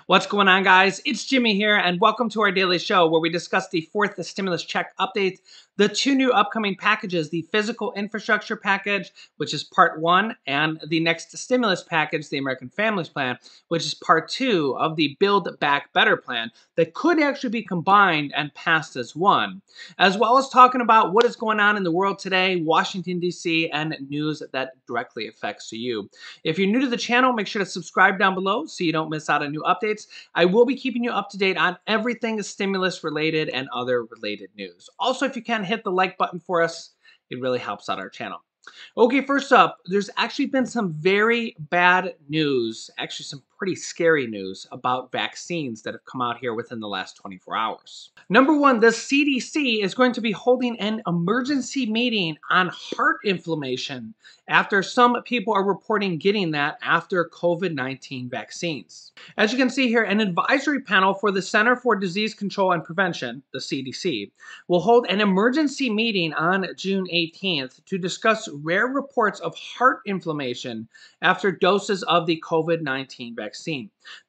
What's going on, guys? It's Jimmy here, and welcome to our daily show where we discuss the fourth stimulus check update, the two new upcoming packages, the physical infrastructure package, which is part one, and the next stimulus package, the American Families Plan, which is part two of the Build Back Better plan that could actually be combined and passed as one, as well as talking about what is going on in the world today, Washington, D.C., and news that directly affects you. If you're new to the channel, make sure to subscribe down below so you don't miss out on new updates. I will be keeping you up to date on everything stimulus related and other related news. Also, if you can, hit the like button for us. It really helps out our channel. Okay, first up, there's actually been some very bad news, actually some pretty scary news about vaccines that have come out here within the last 24 hours. Number one, the CDC is going to be holding an emergency meeting on heart inflammation after some people are reporting getting that after COVID-19 vaccines. As you can see here, an advisory panel for the Center for Disease Control and Prevention, the CDC, will hold an emergency meeting on June 18th to discuss rare reports of heart inflammation after doses of the COVID-19 vaccine.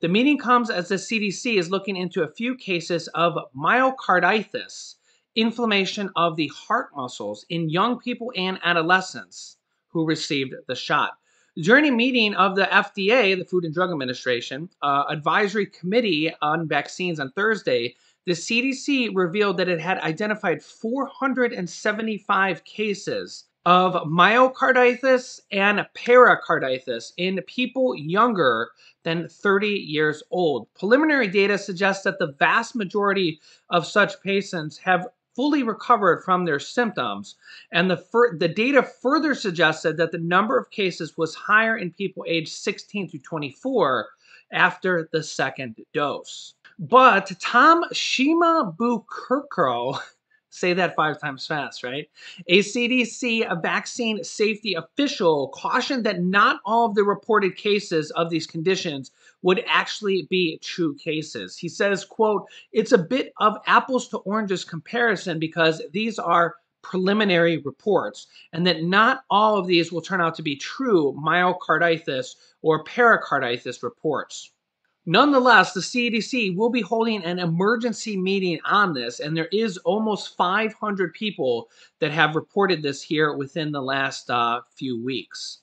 The meeting comes as the CDC is looking into a few cases of myocarditis, inflammation of the heart muscles in young people and adolescents who received the shot. During a meeting of the FDA, the Food and Drug Administration, Advisory Committee on Vaccines on Thursday, the CDC revealed that it had identified 475 cases of myocarditis and pericarditis in people younger than 30 years old. Preliminary data suggests that the vast majority of such patients have fully recovered from their symptoms, and the data further suggested that the number of cases was higher in people aged 16 to 24 after the second dose. But Tom Shimabukurko, say that 5 times fast, right? A CDC vaccine safety official cautioned that not all of the reported cases of these conditions would actually be true cases. He says, quote, "It's a bit of apples to oranges comparison because these are preliminary reports, and that not all of these will turn out to be true myocarditis or pericarditis reports." Nonetheless, the CDC will be holding an emergency meeting on this, and there is almost 500 people that have reported this here within the last few weeks.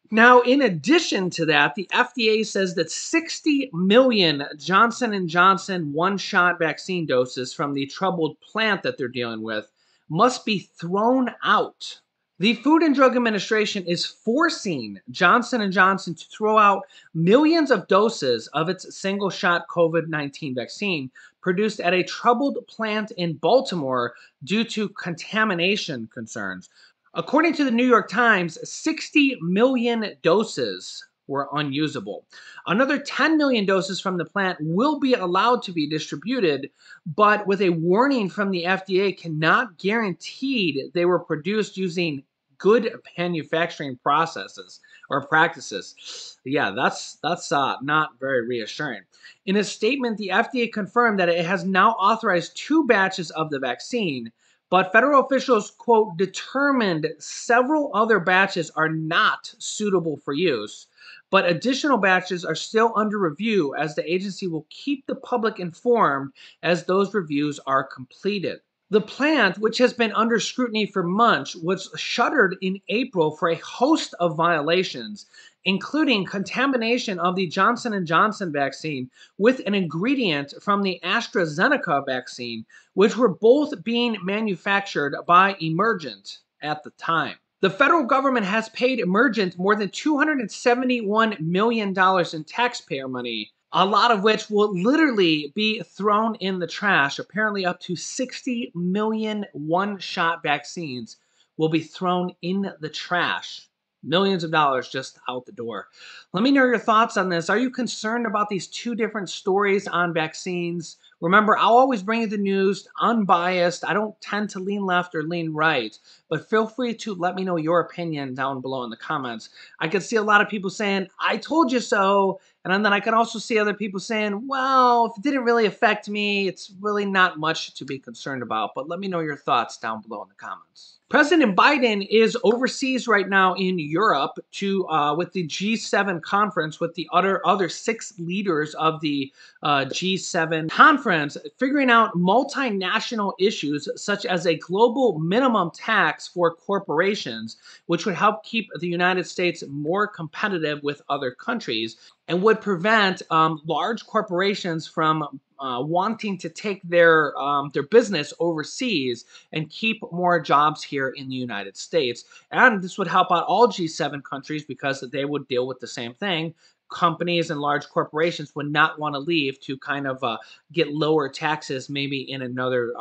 Now, in addition to that, the FDA says that 60 million Johnson & Johnson one-shot vaccine doses from the troubled plant that they're dealing with must be thrown out. The Food and Drug Administration is forcing Johnson & Johnson to throw out millions of doses of its single-shot COVID-19 vaccine produced at a troubled plant in Baltimore due to contamination concerns. According to the New York Times, 60 million doses were unusable. Another 10 million doses from the plant will be allowed to be distributed, but with a warning from the FDA cannot guarantee they were produced using good manufacturing processes or practices. Yeah, that's not very reassuring. In a statement, the FDA confirmed that it has now authorized 2 batches of the vaccine, but federal officials, quote, determined several other batches are not suitable for use, but additional batches are still under review as the agency will keep the public informed as those reviews are completed. The plant, which has been under scrutiny for months, was shuttered in April for a host of violations, including contamination of the Johnson & Johnson vaccine with an ingredient from the AstraZeneca vaccine, which were both being manufactured by Emergent at the time. The federal government has paid Emergent more than $271 million in taxpayer money, a lot of which will literally be thrown in the trash. Apparently up to 60 million one-shot vaccines will be thrown in the trash. Millions of dollars just out the door. Let me know your thoughts on this. Are you concerned about these two different stories on vaccines? Remember, I'll always bring you the news unbiased. I don't tend to lean left or lean right, but feel free to let me know your opinion down below in the comments. I could see a lot of people saying, I told you so, And then I can also see other people saying, well, if it didn't really affect me, it's really not much to be concerned about. But let me know your thoughts down below in the comments. President Biden is overseas right now in Europe to with the G7 conference with the other 6 leaders of the G7 conference, figuring out multinational issues such as a global minimum tax for corporations, which would help keep the United States more competitive with other countries and would prevent large corporations from wanting to take their business overseas and keep more jobs here in the United States. And this would help out all G7 countries because they would deal with the same thing. Companies and large corporations would not want to leave to kind of get lower taxes maybe in another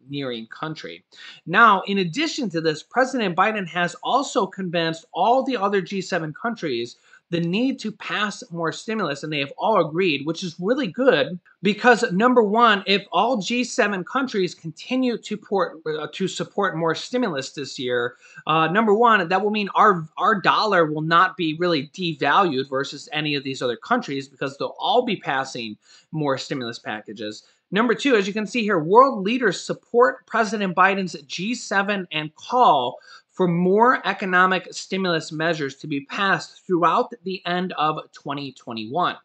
nearing country. Now, in addition to this, President Biden has also convinced all the other G7 countries the need to pass more stimulus, and they have all agreed, which is really good because number one, if all G7 countries continue to support more stimulus this year, number one, that will mean our dollar will not be really devalued versus any of these other countries because they'll all be passing more stimulus packages. Number two, as you can see here, world leaders support President Biden's G7 and call for more economic stimulus measures to be passed throughout the end of 2021.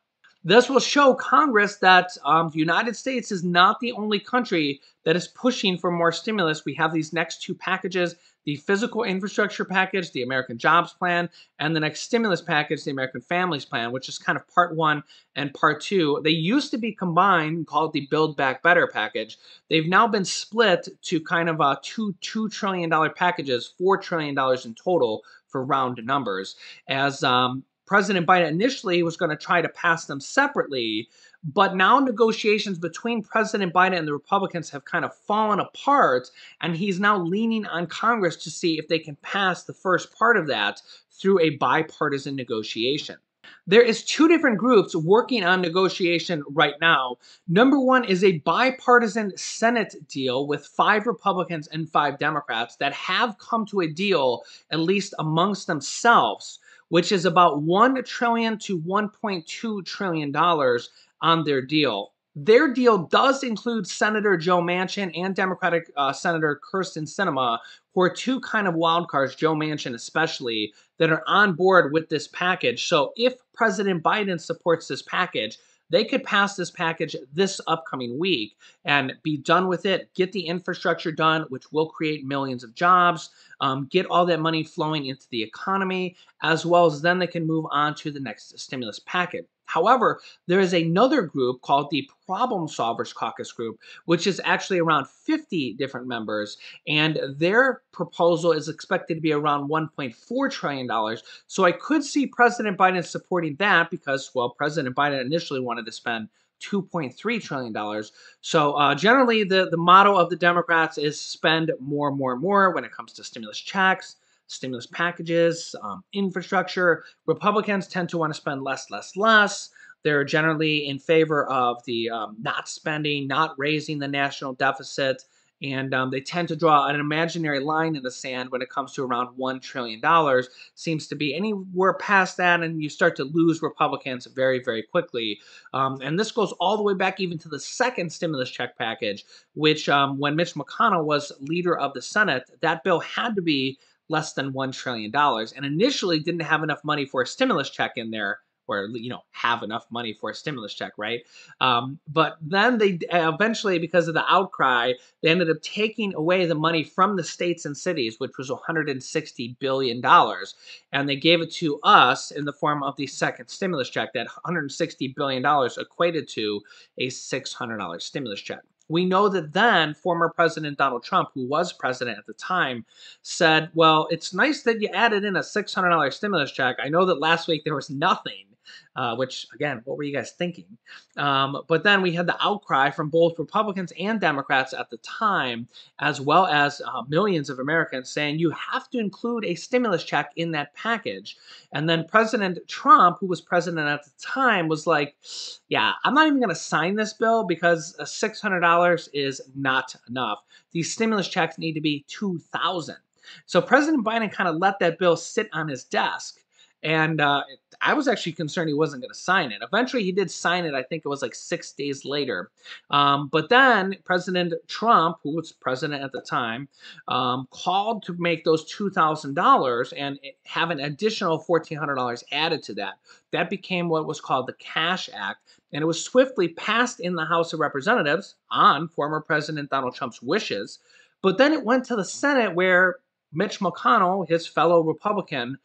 This will show Congress that the United States is not the only country that is pushing for more stimulus. We have these next 2 packages, the physical infrastructure package, the American Jobs Plan, and the next stimulus package, the American Families Plan, which is kind of part 1 and part 2. They used to be combined and called the Build Back Better package. They've now been split to kind of $2 trillion packages, $4 trillion in total for round numbers, as President Biden initially was going to try to pass them separately, but now negotiations between President Biden and the Republicans have kind of fallen apart, and he's now leaning on Congress to see if they can pass the first part of that through a bipartisan negotiation. There is 2 different groups working on negotiation right now. Number one is a bipartisan Senate deal with 5 Republicans and 5 Democrats that have come to a deal, at least amongst themselves, which is about $1 trillion to $1.2 trillion on their deal. Their deal does include Senator Joe Manchin and Democratic Senator Kyrsten Sinema, who are 2 kind of wild cards, Joe Manchin especially, that are on board with this package. So if President Biden supports this package, they could pass this package this upcoming week and be done with it, get the infrastructure done, which will create millions of jobs, get all that money flowing into the economy, as well as then they can move on to the next stimulus package. However, there is another group called the Problem Solvers Caucus Group, which is actually around 50 different members, and their proposal is expected to be around $1.4 trillion. So I could see President Biden supporting that because, well, President Biden initially wanted to spend $2.3 trillion. So generally, the motto of the Democrats is spend more, more, more when it comes to stimulus checks, stimulus packages, infrastructure. Republicans tend to want to spend less, less, less. They're generally in favor of the not spending, not raising the national deficit, and they tend to draw an imaginary line in the sand when it comes to around $1 trillion. Seems to be anywhere past that, and you start to lose Republicans very, very quickly. And this goes all the way back even to the second stimulus check package, which when Mitch McConnell was leader of the Senate, that bill had to be less than $1 trillion and initially didn't have enough money for a stimulus check in there, or, have enough money for a stimulus check, right? But then they eventually, because of the outcry, they ended up taking away the money from the states and cities, which was $160 billion. And they gave it to us in the form of the second stimulus check. That $160 billion equated to a $600 stimulus check. We know that then former President Donald Trump, who was president at the time, said, well, it's nice that you added in a $600 stimulus check. I know that last week there was nothing, which, again, what were you guys thinking? But then we had the outcry from both Republicans and Democrats at the time, as well as millions of Americans saying you have to include a stimulus check in that package. And then President Trump, who was president at the time, was like, yeah, I'm not even going to sign this bill because $600 is not enough. These stimulus checks need to be $2,000. So President Biden kind of let that bill sit on his desk. And I was actually concerned he wasn't going to sign it. Eventually, he did sign it. I think it was like 6 days later. But then President Trump, who was president at the time, called to make those $2,000 and have an additional $1,400 added to that. That became what was called the Cash Act, and it was swiftly passed in the House of Representatives on former President Donald Trump's wishes. But then it went to the Senate where Mitch McConnell, his fellow Republican,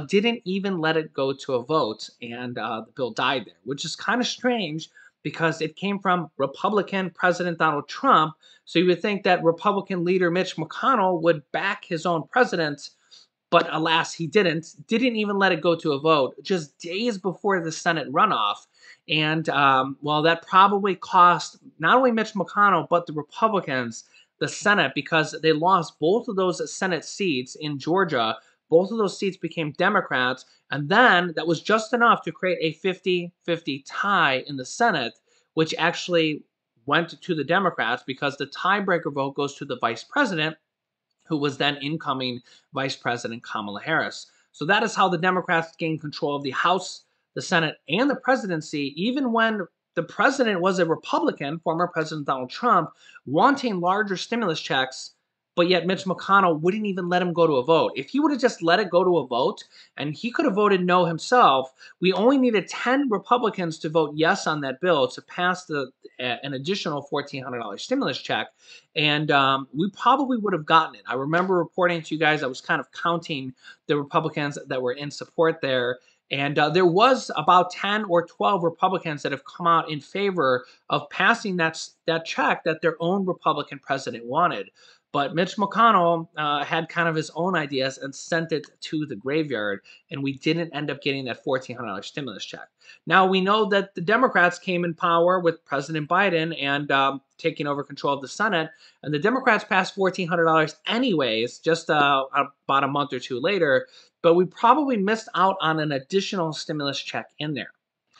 didn't even let it go to a vote, and the bill died there, which is kind of strange because it came from Republican President Donald Trump. So you would think that Republican leader Mitch McConnell would back his own president, but alas, he didn't. Didn't even let it go to a vote just days before the Senate runoff. And well, that probably cost not only Mitch McConnell, but the Republicans the Senate because they lost both of those Senate seats in Georgia. Both of those seats became Democrats. And then that was just enough to create a 50-50 tie in the Senate, which actually went to the Democrats because the tiebreaker vote goes to the vice president, who was then incoming Vice President Kamala Harris. So that is how the Democrats gained control of the House, the Senate, and the presidency, even when the president was a Republican, former President Donald Trump, wanting larger stimulus checks, but yet Mitch McConnell wouldn't even let him go to a vote. If he would have just let it go to a vote, and he could have voted no himself, we only needed 10 Republicans to vote yes on that bill to pass an additional $1,400 stimulus check, and we probably would have gotten it. I remember reporting to you guys, I was kind of counting the Republicans that were in support there, and there was about 10 or 12 Republicans that have come out in favor of passing that check that their own Republican president wanted. But Mitch McConnell had kind of his own ideas and sent it to the graveyard, and we didn't end up getting that $1,400 stimulus check. Now, we know that the Democrats came in power with President Biden and taking over control of the Senate, and the Democrats passed $1,400 anyways, just about a month or two later, but we probably missed out on an additional stimulus check in there.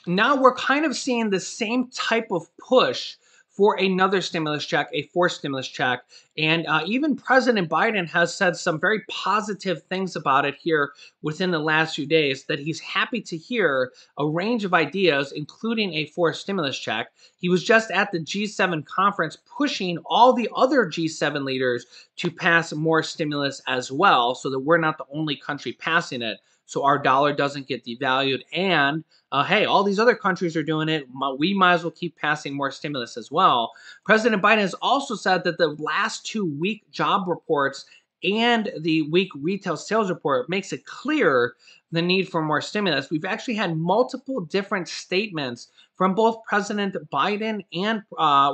Now we're kind of seeing the same type of push for another stimulus check, a fourth stimulus check. And even President Biden has said some very positive things about it here within the last few days, that he's happy to hear a range of ideas, including a fourth stimulus check. He was just at the G7 conference pushing all the other G7 leaders to pass more stimulus as well, so that we're not the only country passing it, so our dollar doesn't get devalued. And hey, all these other countries are doing it. We might as well keep passing more stimulus as well. President Biden has also said that the last 2 week job reports and the week retail sales report makes it clear the need for more stimulus. We've actually had multiple different statements from both President Biden and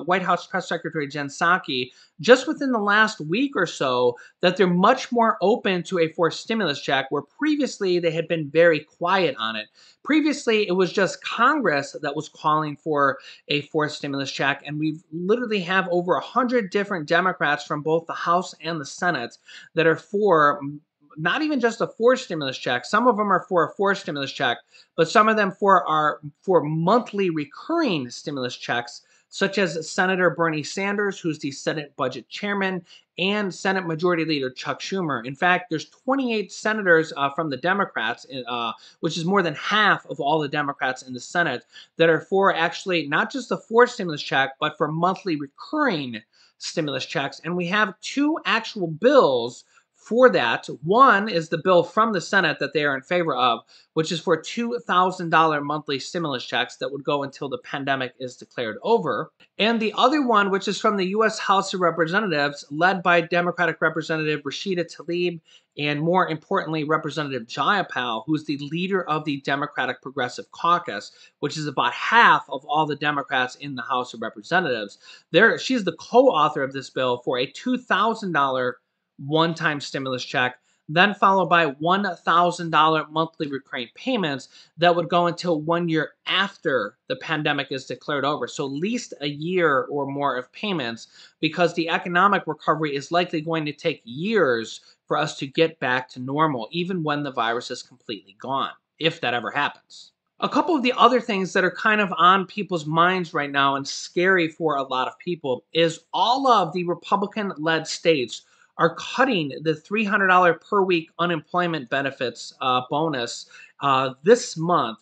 White House Press Secretary Jen Psaki just within the last week or so that they're much more open to a fourth stimulus check, where previously they had been very quiet on it. Previously, it was just Congress that was calling for a fourth stimulus check, and we literally have over 100 different Democrats from both the House and the Senate that are for not even just a fourth stimulus check. Some of them are for a fourth stimulus check, but some of them are for monthly recurring stimulus checks, such as Senator Bernie Sanders, who's the Senate Budget Chairman, and Senate Majority Leader Chuck Schumer. In fact, there's 28 senators from the Democrats, which is more than half of all the Democrats in the Senate, that are for actually not just the fourth stimulus check, but for monthly recurring stimulus checks. And we have 2 actual bills for that. One is the bill from the Senate that they are in favor of, which is for $2,000 monthly stimulus checks that would go until the pandemic is declared over. And the other one, which is from the U.S. House of Representatives, led by Democratic Representative Rashida Tlaib, and more importantly, Representative Jayapal, who's the leader of the Democratic Progressive Caucus, which is about half of all the Democrats in the House of Representatives. She's the co-author of this bill for a $2,000 one-time stimulus check, then followed by $1,000 monthly recurring payments that would go until 1 year after the pandemic is declared over. So at least a year or more of payments, because the economic recovery is likely going to take years for us to get back to normal, even when the virus is completely gone, if that ever happens. A couple of the other things that are kind of on people's minds right now and scary for a lot of people is all of the Republican-led states are cutting the $300 per week unemployment benefits bonus this month.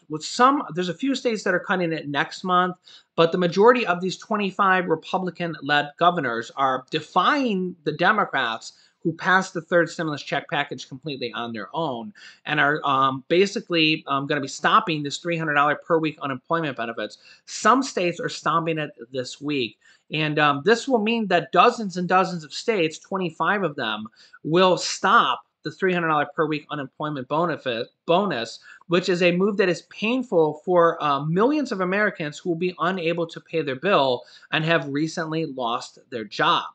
There's a few states that are cutting it next month, but the majority of these 25 Republican-led governors are defying the Democrats who passed the third stimulus check package completely on their own and are basically going to be stopping this $300 per week unemployment benefits. Some states are stopping it this week. And this will mean that dozens and dozens of states, 25 of them, will stop the $300 per week unemployment bonus, which is a move that is painful for millions of Americans who will be unable to pay their bill and have recently lost their job.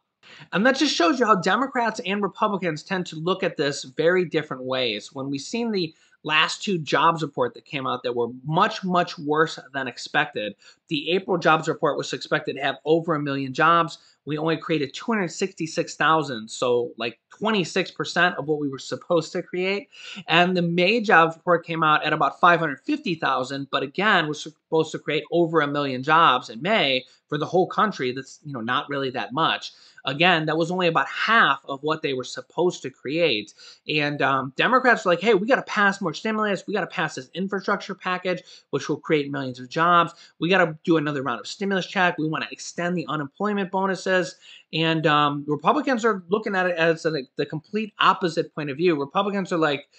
And that just shows you how Democrats and Republicans tend to look at this very different ways. When we've seen the last two jobs report that came out that were much, much worse than expected. The April jobs report was expected to have over 1 million jobs. We only created 266,000, so like 26% of what we were supposed to create. And the May jobs report came out at about 550,000, but again, was supposed to create over 1 million jobs in May for the whole country. That's not really that much. Again, that was only about half of what they were supposed to create. And Democrats were like, hey, we got to pass more stimulus. We got to pass this infrastructure package, which will create millions of jobs. We got to do another round of stimulus check. We want to extend the unemployment bonuses. And Republicans are looking at it as the complete opposite point of view. Republicans are like,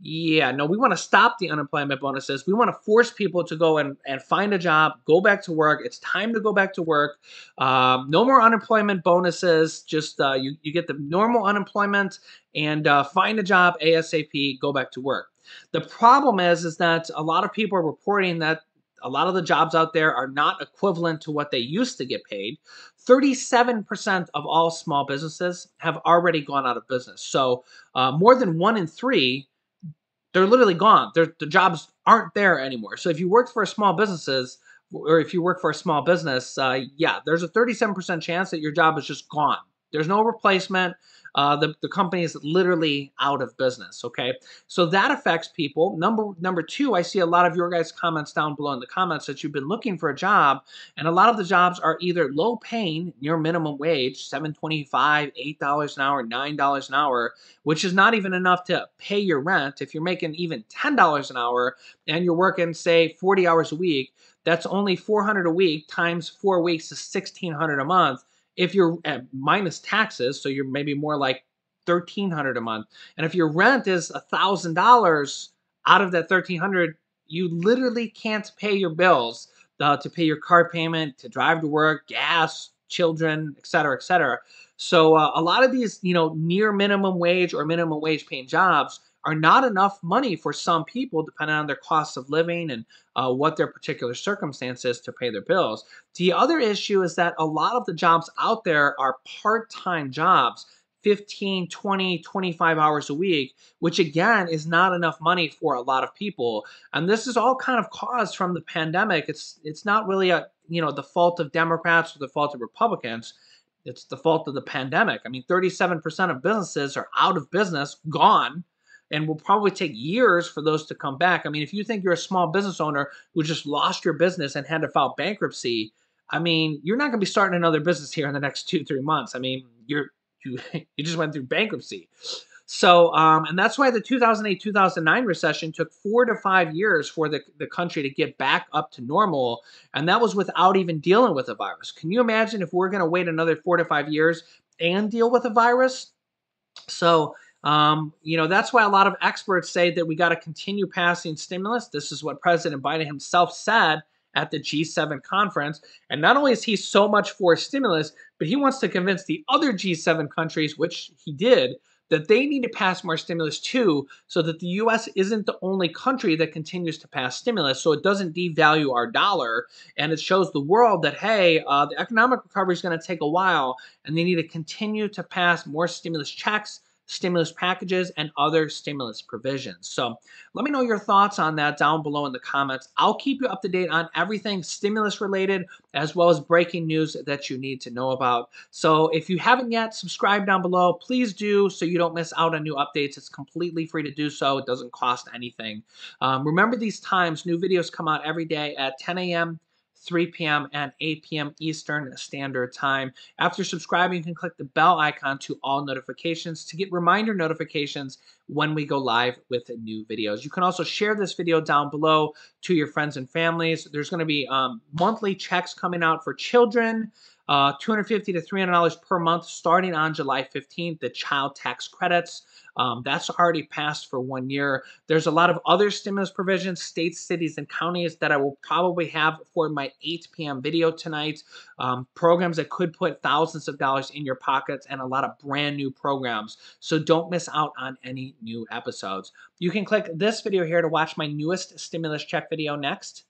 yeah, no, we want to stop the unemployment bonuses. We want to force people to go and find a job, go back to work. It's time to go back to work. No more unemployment bonuses. Just you get the normal unemployment and find a job ASAP, go back to work. The problem is that a lot of people are reporting that a lot of the jobs out there are not equivalent to what they used to get paid. 37% of all small businesses have already gone out of business. So more than 1 in 3, they're literally gone. The jobs aren't there anymore. So if you work for a small business, yeah, there's a 37% chance that your job is just gone. There's no replacement. The company is literally out of business, okay? So that affects people. Number two, I see a lot of your guys' comments down below in the comments that you've been looking for a job, and a lot of the jobs are either low paying, near minimum wage, $7.25, $8 an hour, $9 an hour, which is not even enough to pay your rent. If you're making even $10 an hour and you're working, say, 40 hours a week, that's only $400 a week times 4 weeks is $1,600 a month. If you're at minus taxes, so you're maybe more like $1,300 a month. And if your rent is $1,000 out of that $1,300, you literally can't pay your bills, to pay your car payment, to drive to work, gas, children, et cetera, et cetera. So a lot of these, near minimum wage or minimum wage paying jobs are not enough money for some people, depending on their cost of living and what their particular circumstances to pay their bills. The other issue is that a lot of the jobs out there are part-time jobs, 15, 20, 25 hours a week, which again is not enough money for a lot of people. And this is all kind of caused from the pandemic. It's not really the fault of Democrats or the fault of Republicans. It's the fault of the pandemic. I mean, 37% of businesses are out of business, gone, and will probably take years for those to come back. I mean, if you think you're a small business owner who just lost your business and had to file bankruptcy, I mean, you're not going to be starting another business here in the next 2-3 months. I mean, you just went through bankruptcy. So, and that's why the 2008-2009 recession took 4 to 5 years for the country to get back up to normal. And that was without even dealing with a virus. Can you imagine if we're going to wait another 4 to 5 years and deal with a virus? So, that's why a lot of experts say that we got to continue passing stimulus. This is what President Biden himself said at the G7 conference. And not only is he so much for stimulus, but he wants to convince the other G7 countries, which he did, that they need to pass more stimulus too, so that the U.S. isn't the only country that continues to pass stimulus, so it doesn't devalue our dollar, and it shows the world that, hey, the economic recovery is going to take a while, and they need to continue to pass more stimulus checks, stimulus packages, and other stimulus provisions. So let me know your thoughts on that down below in the comments. I'll keep you up to date on everything stimulus related, as well as breaking news that you need to know about. So if you haven't yet, subscribe down below. Please do, so you don't miss out on new updates. It's completely free to do so. It doesn't cost anything. Remember these times. New videos come out every day at 10 a.m., 3 p.m. and 8 p.m. Eastern Standard Time. After subscribing, you can click the bell icon to all notifications to get reminder notifications when we go live with new videos. You can also share this video down below to your friends and families. There's going to be monthly checks coming out for children, $250 to $300 per month starting on July 15th, the child tax credits. That's already passed for 1 year. There's a lot of other stimulus provisions, states, cities, and counties that I will probably have for my 8 p.m. video tonight. Programs that could put thousands of dollars in your pockets and a lot of brand new programs. So don't miss out on any new episodes. You can click this video here to watch my newest stimulus check video next.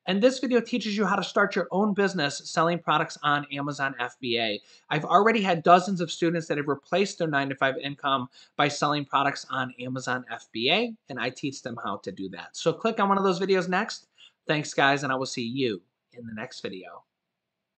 And this video teaches you how to start your own business selling products on Amazon FBA. I've already had dozens of students that have replaced their 9-to-5 income by selling products on Amazon FBA, and I teach them how to do that. So click on one of those videos next. Thanks, guys, and I will see you in the next video.